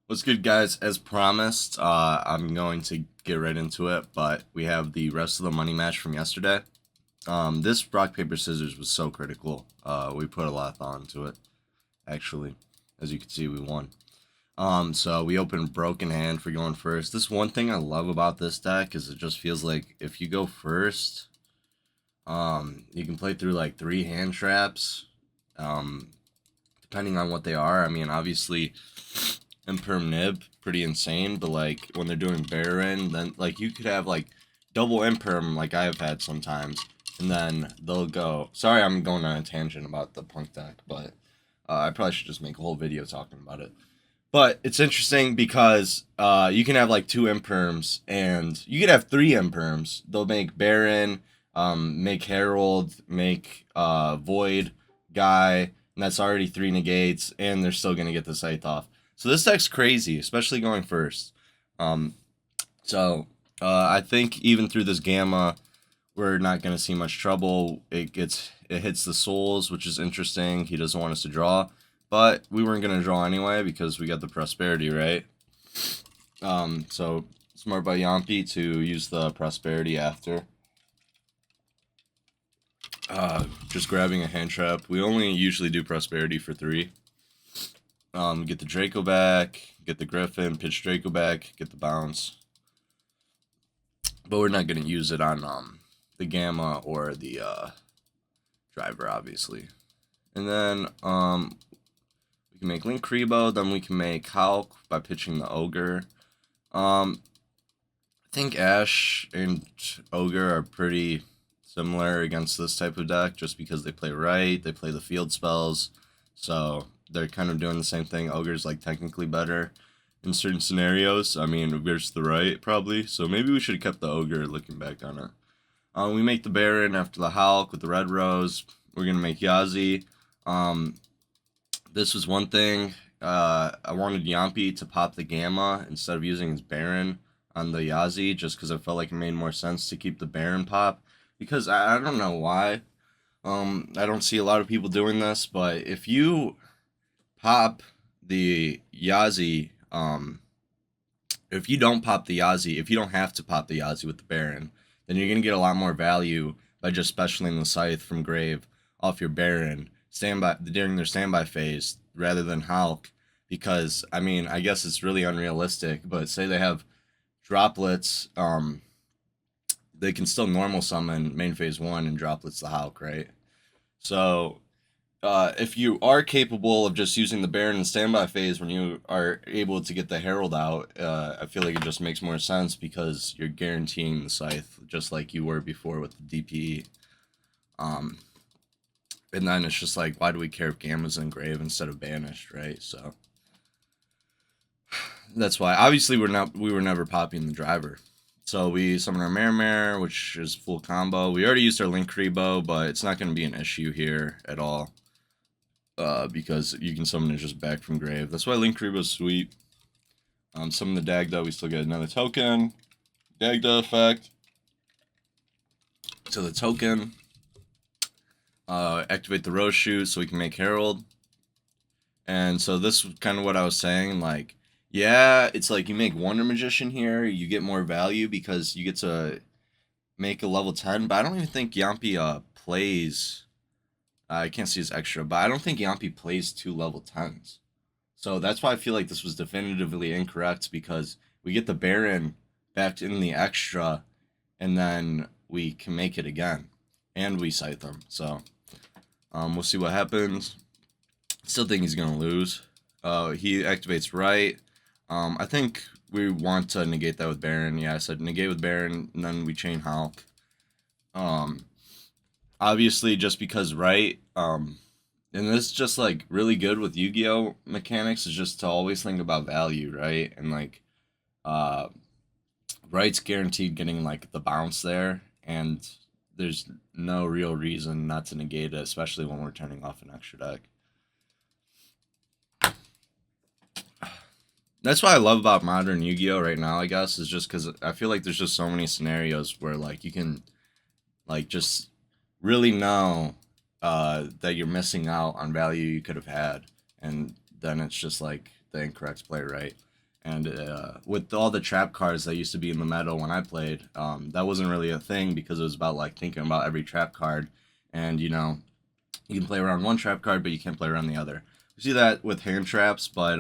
What's good, guys? As promised, I'm going to get right into it, but we have the rest of the money match from yesterday. This rock, paper, scissors was so critical. We put a lot of thought into it, actually. As you can see, we won. So we opened Broken Hand for going first. This one thing I love about this deck is it just feels like if you go first, you can play through like 3 hand traps, depending on what they are. I mean, obviously, Imperm Nib, pretty insane, but like when they're doing Baron, then like you could have like double Imperm like I have had sometimes, and then they'll go. Sorry, I'm going on a tangent about the Punk deck, but I probably should just make a whole video talking about it. But it's interesting because you can have like 2 Imperms, and you could have 3 Imperms. They'll make Baron, make Herald, make Void guy, and that's already 3 negates, and they're still gonna get the Scythe off. So this deck's crazy, especially going first. I think even through this Gamma, we're not gonna see much trouble. It hits the souls, which is interesting. He doesn't want us to draw, but we weren't gonna draw anyway because we got the prosperity, right? So smart by Yampii to use the prosperity after. Just grabbing a hand trap. We only usually do prosperity for 3. Get the Draco back, get the Griffin, pitch Draco back, get the bounce. But we're not going to use it on the Gamma or the driver, obviously. And then we can make Linkuriboh, then we can make Hulk by pitching the Ogre. I think Ash and Ogre are pretty similar against this type of deck just because they play right, they play the field spells, so they're kind of doing the same thing. Ogre's like technically better in certain scenarios. I mean, versus the right probably, so maybe we should have kept the Ogre looking back on it. We make the Baron after the Hulk with the Red Rose. We're gonna make Yazi. This was one thing. I wanted Yampii to pop the Gamma instead of using his Baron on the Yazi, just because I felt like it made more sense to keep the Baron pop. Because I don't know why. I don't see a lot of people doing this, but if you pop the Yazi, if you don't pop the Yazi, if you don't have to pop the Yazi with the Baron, then you're going to get a lot more value by just specialing the Scythe from Grave off your Baron during their standby phase rather than Hulk. Because, I mean, I guess it's really unrealistic, but say they have droplets, they can still normal summon main phase 1 and droplets the Hulk, right? So, if you are capable of just using the Baron in standby phase when you are able to get the Herald out, I feel like it just makes more sense because you're guaranteeing the Scythe just like you were before with the DPE. And then it's just like, why do we care if Gamma's in Grave instead of Banished, right? So, that's why. Obviously, we were never popping the driver. So we summon our Mare, which is full combo. We already used our Linkuriboh, but it's not going to be an issue here at all. Because you can summon it just back from Grave. That's why Linkuriboh's sweet. Summon the Dagda, we still get another token. Dagda effect. So the token. Activate the Rose Shoot so we can make Herald. And so this is kind of what I was saying, like, yeah, it's like you make Wonder Magician here, you get more value because you get to make a level 10, but I don't even think Yampii plays, I can't see his extra, but I don't think Yampii plays 2 level 10s. So that's why I feel like this was definitively incorrect, because we get the Baron back in the extra, and then we can make it again, and we Scythe them. So we'll see what happens. Still think he's going to lose. He activates right. I think we want to negate that with Baron. Yeah, I said negate with Baron, and then we chain Hulk. Obviously, just because right, and this is just like really good with Yu-Gi-Oh mechanics, is just to always think about value, right? And like, right's guaranteed getting like the bounce there, and there's no real reason not to negate it, especially when we're turning off an extra deck. That's what I love about modern Yu-Gi-Oh right now, I guess, is just because I feel like there's just so many scenarios where like you can like just really know that you're missing out on value you could have had, and then it's just like the incorrect play, right? And with all the trap cards that used to be in the meta when I played, that wasn't really a thing because it was about like thinking about every trap card, and you know, you can play around one trap card, but you can't play around the other. You see that with hand traps, but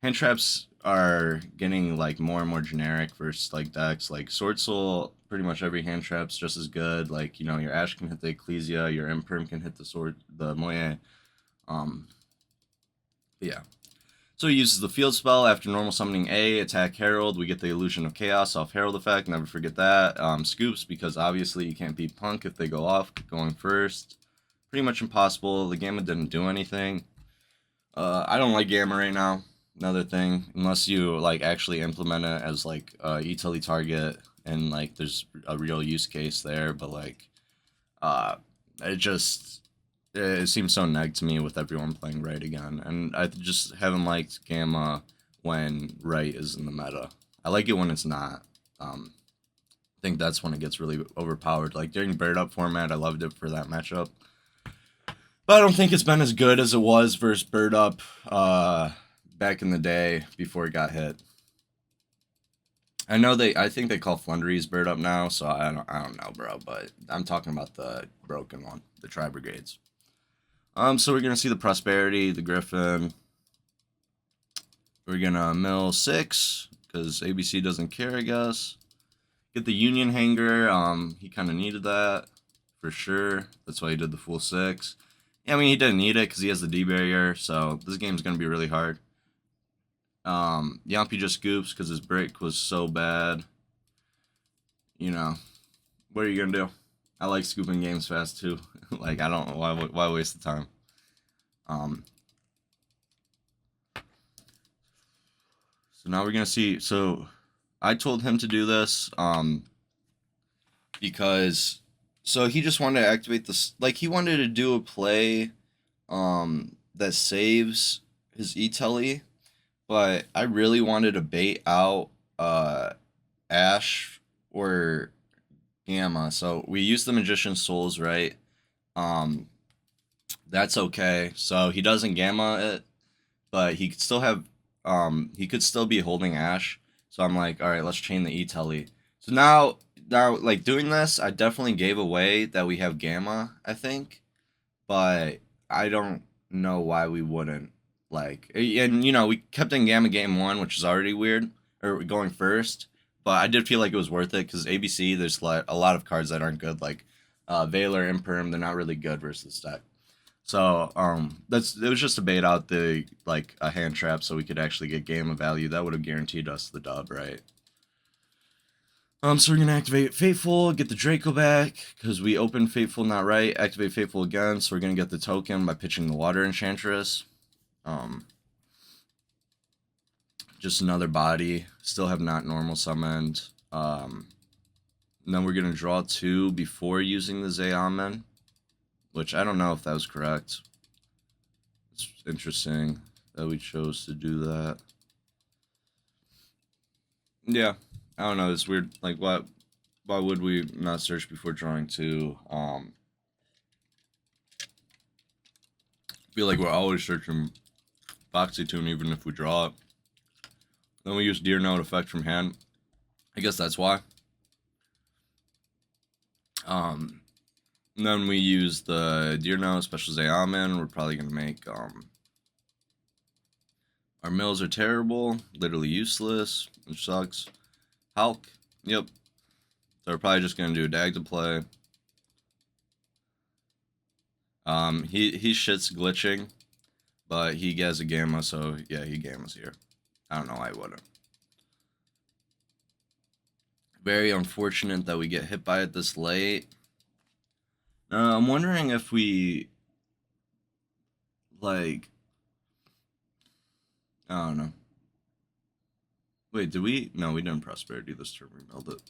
hand traps are getting like more and more generic versus like decks. Like Swordsoul, pretty much every hand trap's just as good. Like, you know, your Ash can hit the Ecclesia, your Imperm can hit the Moye. Yeah. So he uses the field spell after normal summoning A, attack Herald. We get the Illusion of Chaos off Herald effect. Never forget that. Scoops, because obviously you can't beat Punk if they go off going first. Pretty much impossible. The Gamma didn't do anything. I don't like Gamma right now. Another thing, unless you like actually implement it as like a utility target and like there's a real use case there, but like it seems so neg to me with everyone playing right again, and I just haven't liked Gamma when right is in the meta. I like it when it's not. I think that's when it gets really overpowered. Like during Bird Up format, I loved it for that matchup. But I don't think it's been as good as it was versus Bird Up back in the day before it got hit. I think they call Floowandereeze Bird Up now, so I don't know, bro. But I'm talking about the broken one, the Tri-Brigades. So we're gonna see the Prosperity, the Griffin. We're gonna mill 6 because ABC doesn't care, I guess. Get the Union Hanger. He kind of needed that for sure. That's why he did the full 6. I mean, he didn't need it because he has the D barrier, so this game's going to be really hard. Yampii just scoops because his break was so bad. You know, what are you going to do? I like scooping games fast, too. Like, I don't know, why waste the time? So now we're going to see, so I told him to do this, because... So he just wanted to activate this, like he wanted to do a play that saves his E-Telly, but I really wanted to bait out Ash or Gamma. So we used the Magician's Souls, right? That's okay. So he doesn't Gamma it, but he could still have he could still be holding Ash. So I'm like, all right, let's chain the E-Telly. So now like doing this, I definitely gave away that we have Gamma, I think, but I don't know why we wouldn't. Like, and you know, we kept in Gamma game 1, which is already weird, or going first, but I did feel like it was worth it because ABC, there's like a lot of cards that aren't good, like Valor, Imperm, they're not really good versus deck. So it was just to bait out the like a hand trap so we could actually get Gamma value. That would have guaranteed us the dub, right? So we're gonna activate Fateful, get the Draco back, because we opened Fateful not right, activate Fateful again, so we're gonna get the token by pitching the Water Enchantress. Just another body, still have not normal summoned. And then we're gonna draw 2 before using the Zeamen, which I don't know if that was correct. It's interesting that we chose to do that. Yeah. I don't know, it's weird. Like, why would we not search before drawing 2? I feel like we're always searching Foxy Tune even if we draw it. Then we use Deer Note effect from hand. I guess that's why. And then we use the Deer Note Special Zeamen. We're probably gonna make our mills are terrible, literally useless, which sucks. Hulk, yep. So we're probably just gonna do a dag to play. He shits glitching, but he gets a Gamma, so yeah, he Gammas here. I don't know why I wouldn't. Very unfortunate that we get hit by it this late. I'm wondering if we like, I don't know. Wait, did we? No, we didn't Prosperity this turn. We milled it.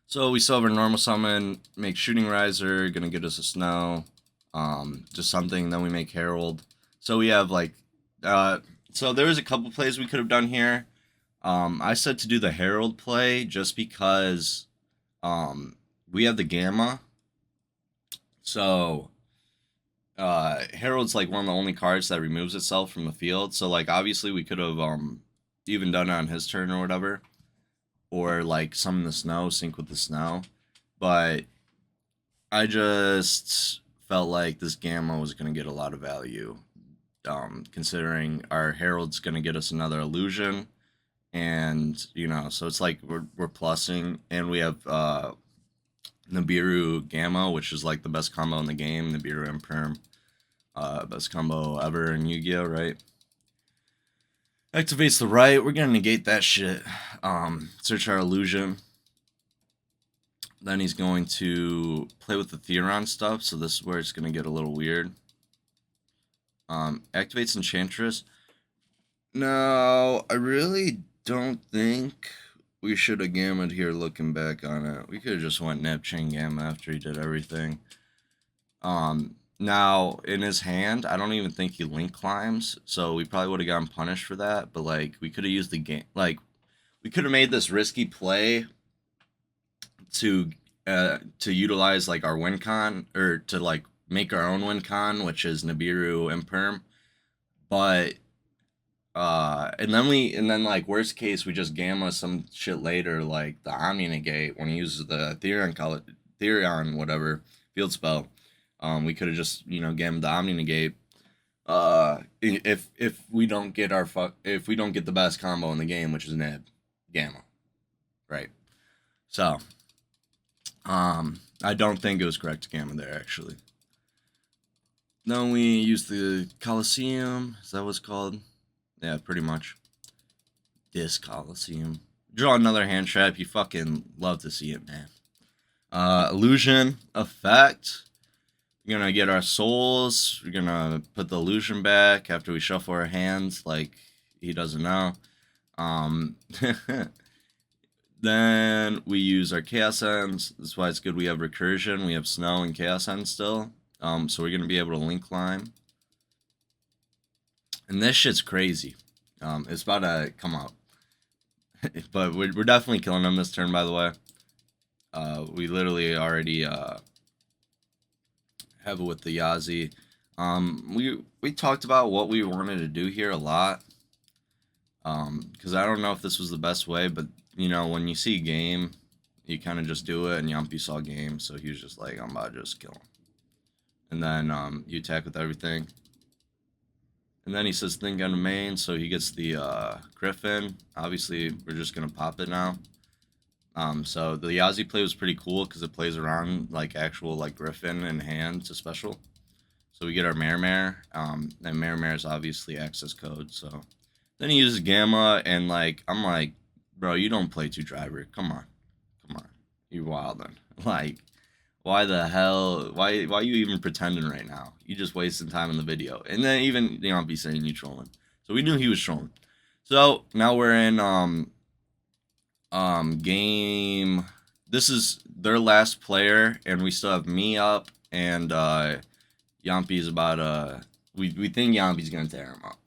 So we still have our normal summon, make Shooting Riser, gonna get us a Snow, just something, then we make Herald. So we have like, so there was a couple plays we could have done here. I said to do the Herald play just because we have the Gamma. So Herald's like one of the only cards that removes itself from the field. So like obviously we could have even done it on his turn or whatever, or like summon the snow, sync with the snow. But I just felt like this Gamma was gonna get a lot of value, considering our Herald's gonna get us another illusion, and you know, so it's like we're plussing, and we have Nibiru Gamma, which is like the best combo in the game. Nibiru Imperm, best combo ever in Yu-Gi-Oh, right? Activates the right. We're gonna negate that shit. Search our illusion. Then he's going to play with the THERION stuff. So this is where it's gonna get a little weird. Activates Enchantress. No, I really don't think we should have gammaed here looking back on it. We could have just went Nip Chain Gamma after he did everything. Now, in his hand, I don't even think he link climbs, so we probably would have gotten punished for that, but, like, we could have used the game, like, we could have made this risky play to utilize, like, our win con, or to, like, make our own win con, which is Nibiru Imperm, but, and then, like, worst case, we just gamma some shit later, like, the Omni Negate, when he uses the THERION, whatever, field spell. We could have just, you know, gammed the Omni Negate. If we don't get if we don't get the best combo in the game, which is Nib, Gamma, right? So, I don't think it was correct to gamma there actually. Then we use the Coliseum. Is that what it's called? Yeah, pretty much. This Coliseum. Draw another hand trap. You fucking love to see it, man. Illusion effect. We're gonna get our souls. We're gonna put the illusion back after we shuffle our hands, like he doesn't know. Then we use our Chaos Ends. That's why it's good we have recursion. We have snow and Chaos Ends still. So we're gonna be able to link climb. And this shit's crazy. It's about to come out. But we're definitely killing them this turn, by the way. We literally already have it with the Yazi. We talked about what we wanted to do here a lot. Because I don't know if this was the best way, but you know, when you see game, you kind of just do it, and Yampii saw game, so he was just like, I'm about to just kill him. And then you attack with everything. And then he says think on the main, so he gets the Griffin. Obviously, we're just going to pop it now. So the Yazi play was pretty cool because it plays around like actual like Griffin in hand to special. So we get our Mare. And Mare is obviously access code. So then he uses Gamma, and like I'm like, bro, you don't play 2 driver. Come on, you're wildin'. Like, why the hell? Why you even pretending right now? You just wasting time in the video. And then even be saying you trolling. So we knew he was trolling. So now we're in game. This is their last player, and we still have me up, and Yampii's about we think Yampii's gonna tear him up.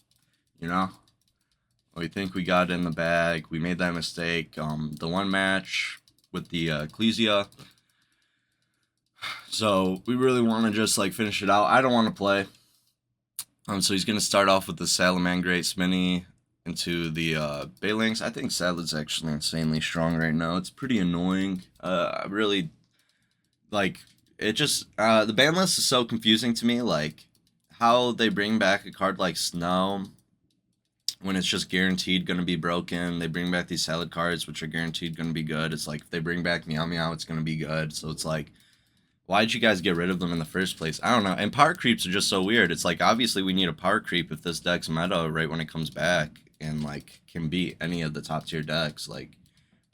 You know? We think we got it in the bag. We made that mistake. The one match with the Ecclesia. So we really want to just like finish it out. I don't want to play. So he's gonna start off with the Salamangreat Sminny into the Balinx. I think Salad's actually insanely strong right now. It's pretty annoying. I really like it. Just the ban list is so confusing to me. Like how they bring back a card like Snow when it's just guaranteed going to be broken. They bring back these Salad cards which are guaranteed going to be good. It's like if they bring back Meow Meow, it's going to be good. So it's like, why'd you guys get rid of them in the first place? I don't know. And power creeps are just so weird. It's like, obviously we need a power creep if this deck's meta right when it comes back and like can beat any of the top tier decks. Like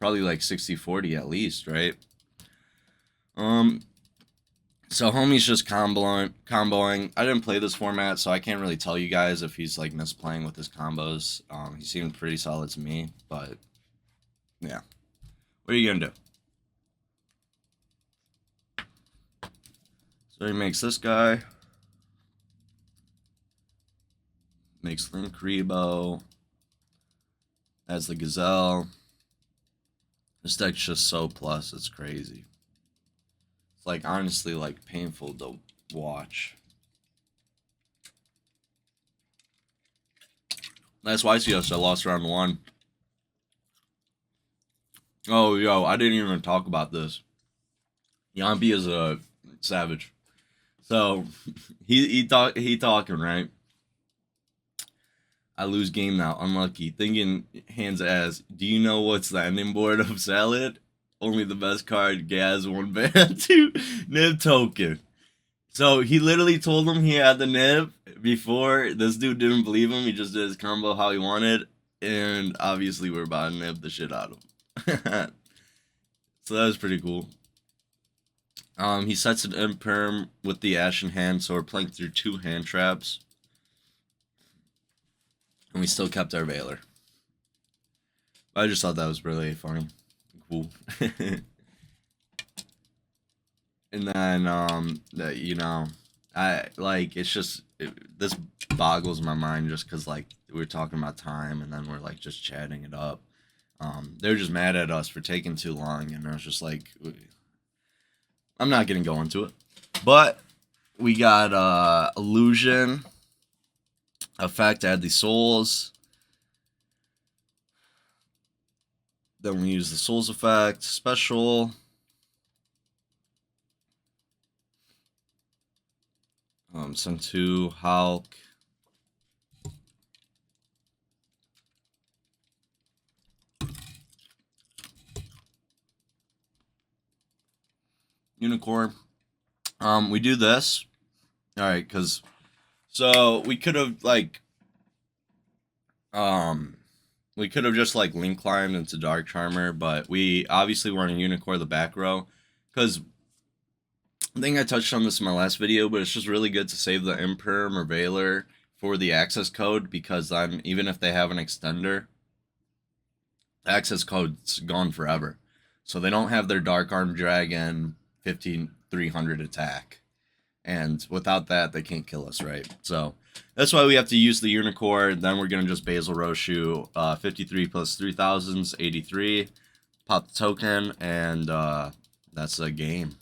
probably like 60-40 at least, right? So homie's just comboing. I didn't play this format, so I can't really tell you guys if he's like misplaying with his combos. He seemed pretty solid to me, but yeah. What are you gonna do? So he makes this guy. Makes Link Rebo. Adds the Gazelle. This deck's just so plus, it's crazy. It's like honestly like painful to watch. Last YCS, I lost round 1. Oh, yo, I didn't even talk about this. Yampii is a savage. So, he talking, right? I lose game now, unlucky. Thinking hands ass, do you know what's the ending board of Salad? Only the best card, Gaz, 1 ban, 2 nib token. So he literally told him he had the nib before. This dude didn't believe him. He just did his combo how he wanted. And obviously we're about to nib the shit out of him. So that was pretty cool. He sets an imperm with the Ash in hand, so we're playing through 2 hand traps. And we still kept our Veiler. I just thought that was really funny. Cool. And then, you know, I, like, it's just, this boggles my mind just because, like, we're talking about time and then we're, like, just chatting it up. They're just mad at us for taking too long, and I was just like, I'm not going to go into it. But we got Illusion, Effect, add the souls. Then we use the souls effect, special. Send to Hulk. Unicorn. We do this. Alright, because so we could have like we could have just like link climbed into Dark Charmer, but we obviously want to unicorn the back row. Because I think I touched on this in my last video, but it's just really good to save the Imperm or Veiler for the access code, because then even if they have an extender, the access code's gone forever. So they don't have their Dark Arm Dragon 15300 attack. And without that, they can't kill us, right? So that's why we have to use the Unicorn. Then we're going to just Basil Roshu, 53 plus 3000s, 83. Pop the token, and that's a game.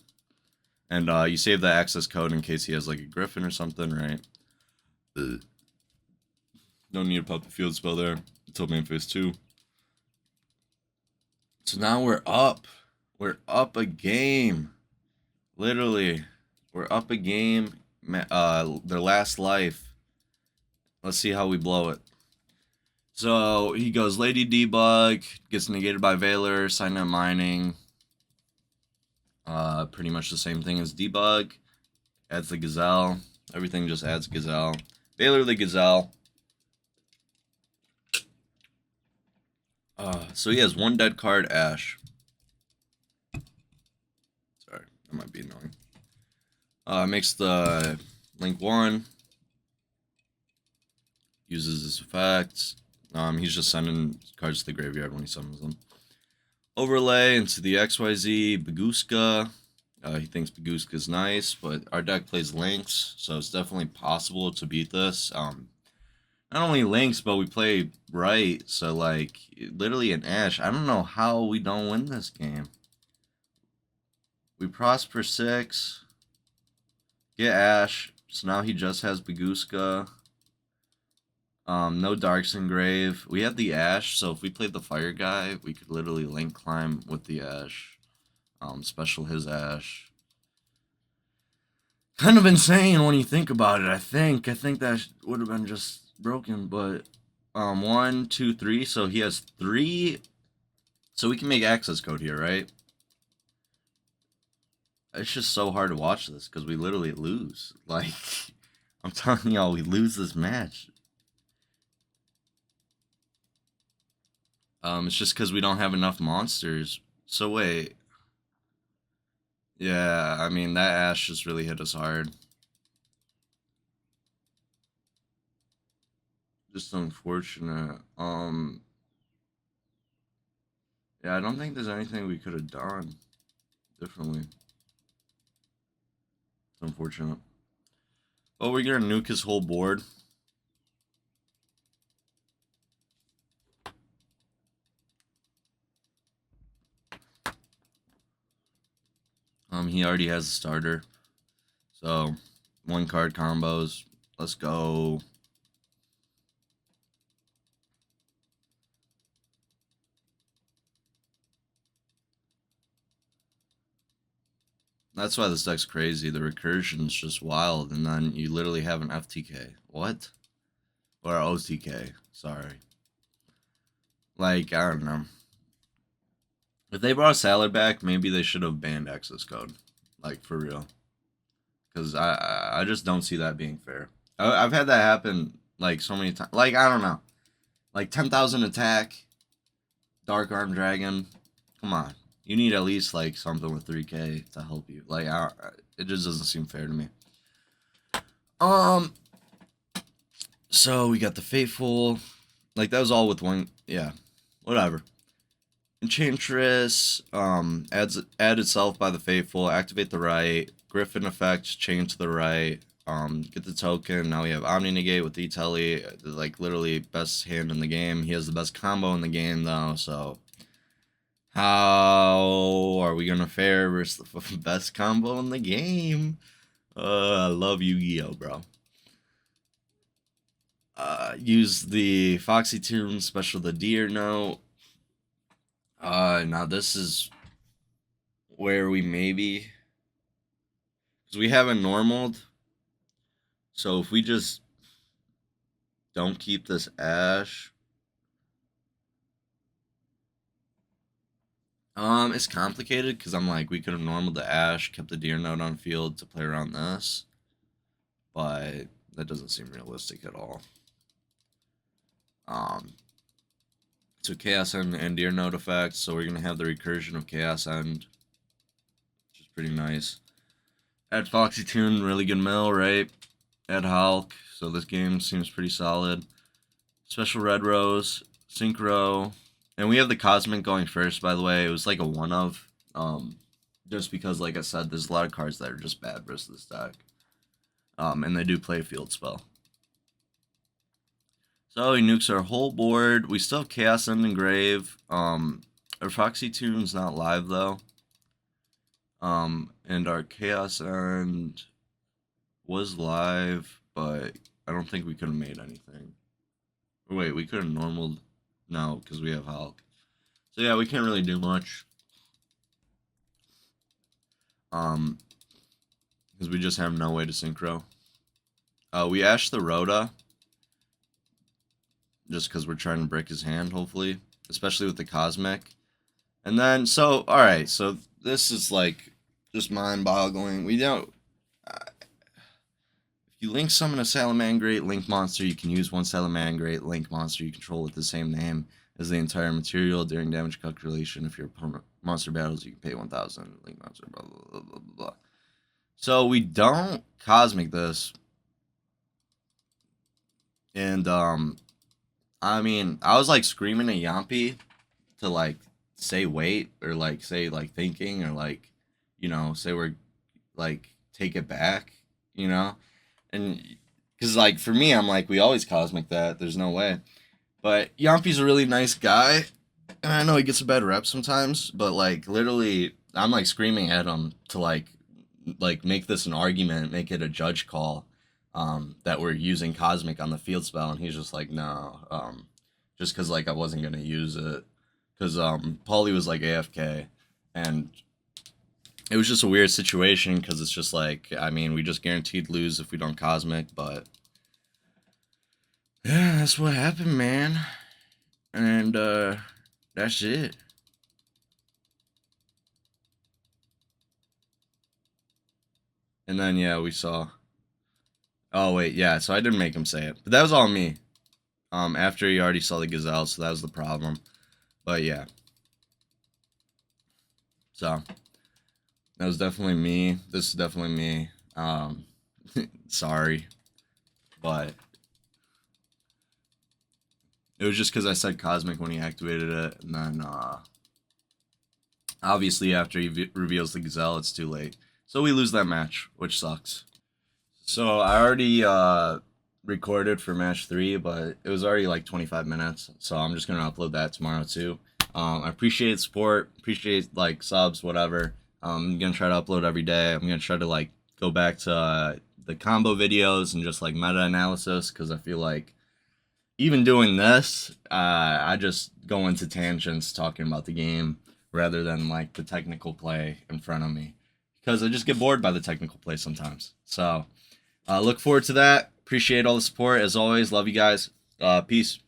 And you save the access code in case he has like a Griffin or something, right? No need to pop the field spell there until main phase 2. So now we're up. We're up a game. Literally. We're up a game. Their last life. Let's see how we blow it. So he goes Lady Debug, gets negated by Veiler, Signet Mining. Pretty much the same thing as Debug. Adds the Gazelle. Everything just adds Gazelle. Veiler the Gazelle. So he has 1 dead card, Ash. Sorry, that might be annoying. Makes the Link 1. Uses his effects. He's just sending cards to the graveyard when he summons them. Overlay into the XYZ, Bagooska. He thinks Bagooska's nice, but our deck plays Lynx, so it's definitely possible to beat this. Not only Lynx, but we play right, so like, literally an Ash. I don't know how we don't win this game. We prosper 6. Get Ash, so now he just has Bagooska. No Darks Engrave. We have the Ash, so if we played the Fire guy, we could literally link climb with the Ash. Special his Ash. Kind of insane when you think about it, I think. I think that would have been just broken, but 1, 2, 3, so he has 3. So we can make access code here, right? It's just so hard to watch this because we literally lose. Like, I'm telling y'all, we lose this match. It's just because we don't have enough monsters. So wait. Yeah, I mean, that Ash just really hit us hard. Just unfortunate. Yeah, I don't think there's anything we could have done differently. It's unfortunate. Oh, we're gonna nuke his whole board. He already has a starter. So, 1 card combos. Let's go. That's why this deck's crazy. The recursion's just wild, and then you literally have an FTK. What? Or OTK. Sorry. Like, I don't know. If they brought Salad back, maybe they should have banned access code. Like, for real. Because I just don't see that being fair. I've had that happen, like, so many times. Like, I don't know. Like, 10,000 attack. Dark Arm Dragon. Come on. You need at least, like, something with 3k to help you. Like, it just doesn't seem fair to me. So, we got the Fateful. Like, that was all with one. Yeah. Whatever. Enchantress. Add itself by the Fateful. Activate the right. Griffin effect. Chain to the right. Get the token. Now we have Omni Negate with E-Telly. Like, literally best hand in the game. He has the best combo in the game, though, so... How are we gonna fare versus the best combo in the game? I love Yu-Gi-Oh, bro. Use the Foxy Tune, special the Deer Note. Now this is where we maybe... Because we haven't normaled. So if we just don't keep this Ash... It's complicated because I'm like, we could have normaled the Ash, kept the Deer Note on field to play around this, but that doesn't seem realistic at all. So Chaos End and Deer Note effects, so we're gonna have the recursion of Chaos End, which is pretty nice. Add Foxy Tune, really good mill, right? Add Hulk, so this game seems pretty solid. Special Red Rose, Synchro. And we have the Cosmic going first, by the way. It was like a one of. Just because, like I said, there's a lot of cards that are just bad versus this deck. And they do play Field Spell. So he nukes our whole board. We still have Chaos End and Grave. Our Foxy Tune's not live, though. And our Chaos End was live, but I don't think we could have made anything. Wait, we could have normaled... No, because we have Hulk. So yeah, we can't really do much. Because we just have no way to synchro. We Ash the Rhoda. Just because we're trying to break his hand, hopefully. Especially with the Cosmic. And then, so, alright, so this is like, just mind-boggling. We don't... If you link summon a Salamangreat Link monster, you can use one Salamangreat Link monster you control with the same name as the entire material during damage calculation. If your opponent monster battles, you can pay 1,000 Link monster, blah, blah, blah, blah, blah. So we don't Cosmic this. And, I mean, I was, like, screaming at Yampii to, like, say wait, or, like, say, like, thinking, or, like, you know, say we're, like, take it back, you know? And because, like, for me, I'm like, we always Cosmic that. There's no way. But Yampii's a really nice guy. And I know he gets a bad rep sometimes. But, like, literally, I'm, like, screaming at him to, like make this an argument, make it a judge call, that we're using Cosmic on the field spell. And he's just like, no. Just because, like, I wasn't going to use it. Because Paulie was, like, AFK. And... it was just a weird situation because it's just like, I mean, we just guaranteed lose if we don't Cosmic, but yeah, that's what happened, man. And that's it. And then yeah, we saw. Oh wait, yeah. So I didn't make him say it, but that was all me. After he already saw the Gazelle, so that was the problem. But yeah. So. That was definitely me. This is definitely me. Sorry. But it was just because I said Cosmic when he activated it. And then, obviously, after he reveals the Gazelle, it's too late. So we lose that match, which sucks. So I already recorded for match 3, but it was already like 25 minutes. So I'm just going to upload that tomorrow, too. I appreciate support. Appreciate, like, subs, whatever. I'm going to try to upload every day. I'm going to try to, like, go back to the combo videos and just, like, meta-analysis, because I feel like even doing this, I just go into tangents talking about the game rather than, like, the technical play in front of me. because I just get bored by the technical play sometimes. So look forward to that. Appreciate all the support as always. Love you guys. Peace.